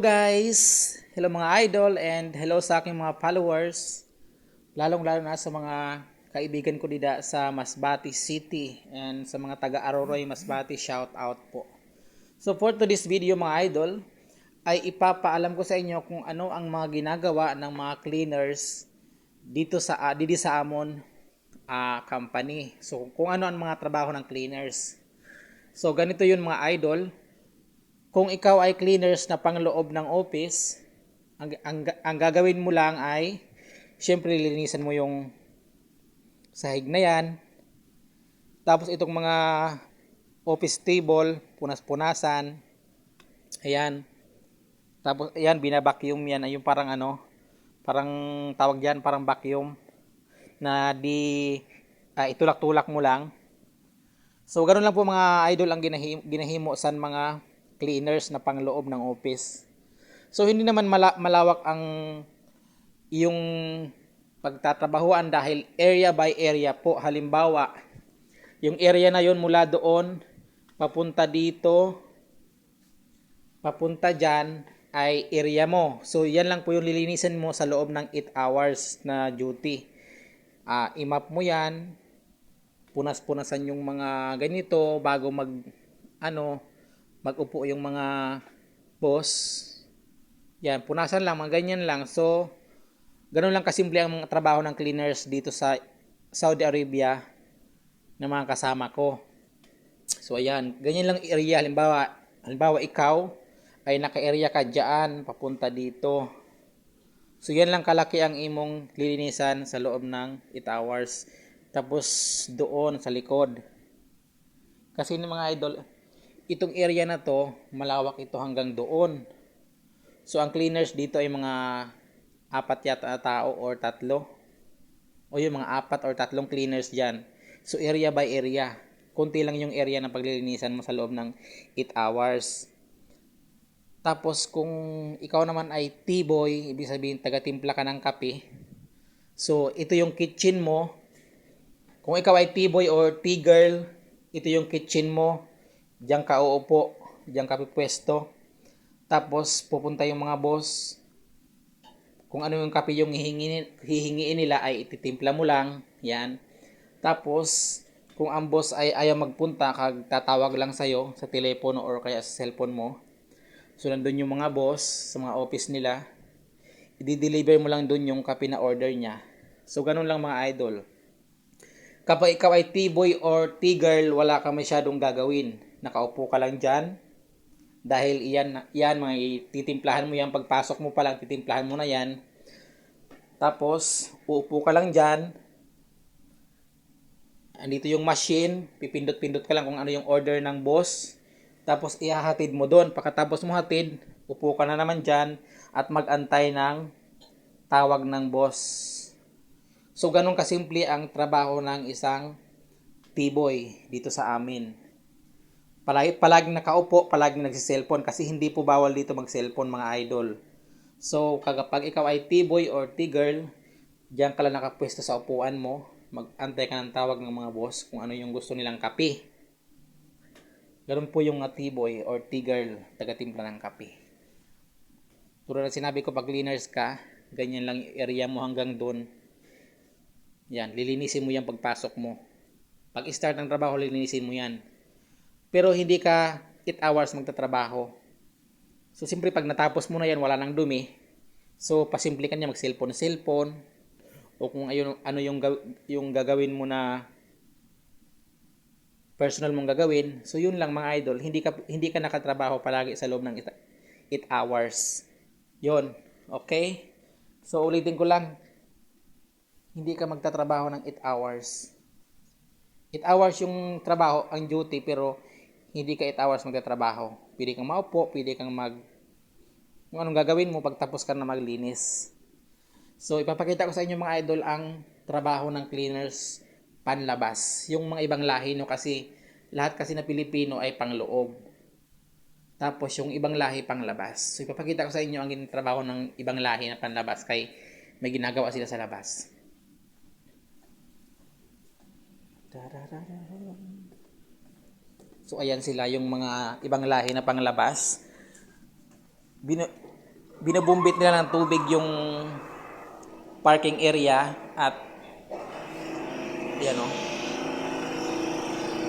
guys! Hello mga idol and hello sa aking mga followers. Lalong-lalo na sa mga kaibigan ko dito sa Masbate City and sa mga taga-Aroroy Masbate, shout out po. So for today's video mga idol, ay ipapaalam ko sa inyo kung ano ang mga ginagawa ng mga cleaners dito sa Amon company. So kung ano ang mga trabaho ng cleaners. So ganito yun mga idol. Kung ikaw ay cleaners na pangloob ng office, ang gagawin mo lang ay syempre lilinisan mo yung sahig na yan. Tapos itong mga office table, punas-punasan. Ayan. Tapos ayan, binabacuum yan. Ay yung parang parang tawag yan, parang vacuum na itulak-tulak mo lang. So ganoon lang po mga idol ang ginahimo sa mga cleaners na pangloob ng office. So hindi naman malawak ang iyong pagtatrabahuan dahil area by area po. Halimbawa, yung area na yon mula doon papunta dito, papunta dyan ay area mo. So yan lang po yung lilinisin mo sa loob ng 8 hours na duty. I-map mo yan, punas-punasan yung mga ganito bago mag-upo yung mga boss. Yan, punasan lang, mga ganyan lang. So, ganun lang kasimple ang mga trabaho ng cleaners dito sa Saudi Arabia na mga kasama ko. So, ayan, ganyan lang area. Halimbawa ikaw ay naka-area ka dyan, papunta dito. So, yan lang kalaki ang imong lilinisan sa loob ng 8 hours. Tapos, doon sa likod. Kasi mga idol, itong area na to, malawak ito hanggang doon. So, ang cleaners dito ay mga 4 yata na tao or 3. O yung mga 4 or 3 cleaners dyan. So, area by area. Kunti lang yung area na paglilinisan mo sa loob ng 8 hours. Tapos, kung ikaw naman ay T-boy, ibig sabihin taga-timpla ka ng kape. So, ito yung kitchen mo. Kung ikaw ay T-boy or T-girl, ito yung kitchen mo. Diyan ka uupo, diyan ka pipwesto. Tapos pupunta yung mga boss. Kung ano yung kape yung hihingiin nila ay ititimpla mo lang. Yan. Tapos kung ang boss ay ayaw magpunta, tatawag lang sa'yo sa telepono or kaya sa cellphone mo. So nandun yung mga boss sa mga office nila. I-deliver mo lang dun yung kape na order niya. So ganun lang mga idol. Kapag ikaw ay T-boy or T-girl, wala ka masyadong gagawin. Nakaupo ka lang dyan. Dahil yan mga titimplahan mo yan. Pagpasok mo pa lang, titimplahan mo na yan. Tapos, uupo ka lang dyan. Andito yung machine. Pipindot-pindot ka lang kung ano yung order ng boss. Tapos, ihahatid mo doon. Pagkatapos mo hatid, upo ka na naman dyan at mag-antay ng tawag ng boss. So, ganun kasimple ang trabaho ng isang T-boy dito sa amin. Palaging nakaupo, palaging nagsi-cellphone kasi hindi po bawal dito mag-cellphone mga idol. So, kapag ikaw ay T-boy or T-girl, diyan ka lang nakapwesto sa upuan mo, mag-antay ka ng tawag ng mga boss kung ano yung gusto nilang kape. Ganun po yung T-boy or T-girl, taga-timpla ng kape. Tulad na sinabi ko, pag cleaners ka, ganyan lang yung area mo hanggang doon. Yan, lilinisin mo yan pagpasok mo. Pag start ng trabaho, lilinisin mo yan. Pero hindi ka 8 hours magtatrabaho. So, siyempre pag natapos mo na yan, wala nang dumi. So, pasimple ka niya mag-cellphone. O kung ano yung gagawin mo na personal mong gagawin. So, yun lang mga idol. Hindi ka nakatrabaho palagi sa loob ng 8 hours. Yun. Okay? So, ulitin ko lang. Hindi ka magtatrabaho ng 8 hours. 8 hours yung trabaho, ang duty, pero hindi ka 8 hours magtatrabaho. Pwede kang maupo, pwede kang kung anong gagawin mo pagtapos ka na maglinis. So, ipapakita ko sa inyo mga idol ang trabaho ng cleaners panlabas. Yung mga ibang lahi, no, kasi lahat kasi na Pilipino ay pangloob. Tapos yung ibang lahi panglabas. So, ipapakita ko sa inyo ang trabaho ng ibang lahi na panlabas kay may ginagawa sila sa labas. So ayan sila yung mga ibang lahi na panglabas. binubumbit nila ng tubig yung parking area at yan o,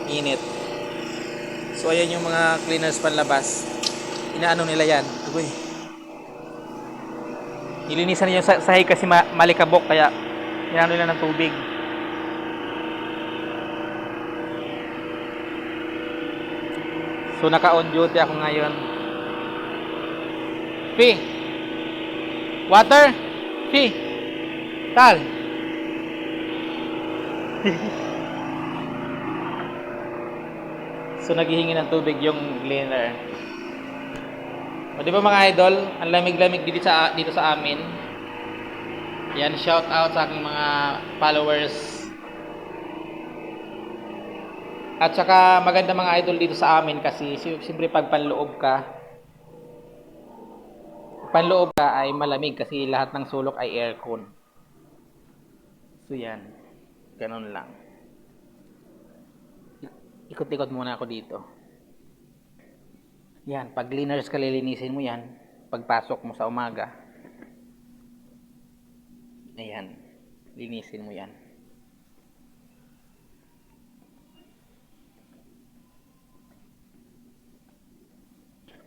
init. So ayan yung mga cleaners panlabas. Inaano nila yan. Uy. Nilinisan niya yung sahig kasi malikabok kaya inaano nila ng tubig. So naka-on duty ako ngayon. Fi. Water. Fi. Tal. So naghihingi ng tubig yung cleaner. O di ba mga idol, ang lamig-lamig dito sa amin. Yan, shout out sa aking mga followers. At saka maganda mga idol dito sa amin kasi siyempre pag panloob ka ay malamig kasi lahat ng sulok ay aircon. So yan, ganun lang. Ikot-ikot muna ako dito. Yan, pag cleaners ka lilinisin mo yan, pagpasok mo sa umaga. Ayan, linisin mo yan.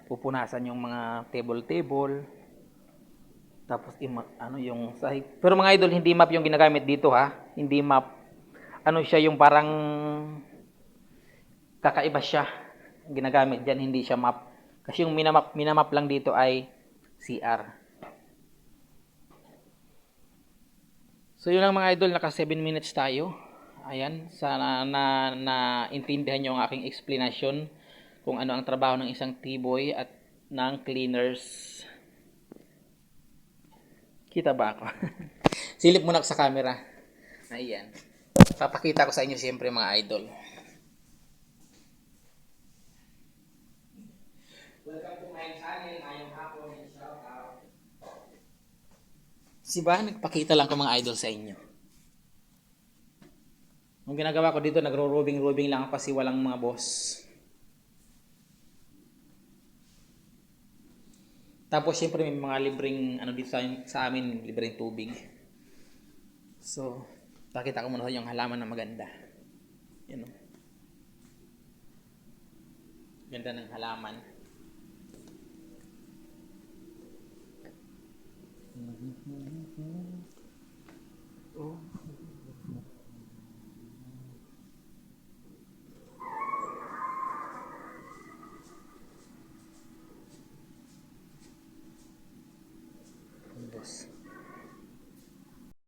Pupunasan yung mga table. Tapos yung sahig. Pero mga idol, hindi map yung ginagamit dito ha. Hindi map. Ano siya yung parang kakaiba siya. Ginagamit diyan, hindi siya map. Kasi yung minamap lang dito ay CR. So yun lang mga idol, naka 7 minutes tayo. Ayan, sana na intindihan niyo ang aking explanation kung ano ang trabaho ng isang T-boy at ng cleaners. Kita ba ako? Silip muna ako sa camera. Ayan. Papakita ko sa inyo siyempre mga idol. Welcome to my channel. Ngayong hapon, shout out. Siba, nagpakita lang ko mga idol sa inyo. Ang ginagawa ko dito, nagro-robing lang ako kasi walang mga boss. Tapos syempre may mga libreng ano dito sa amin, libreng tubig. So, pakita ko muna yung halaman na maganda. Yan o. Ganda ng halaman. Oh. Boss.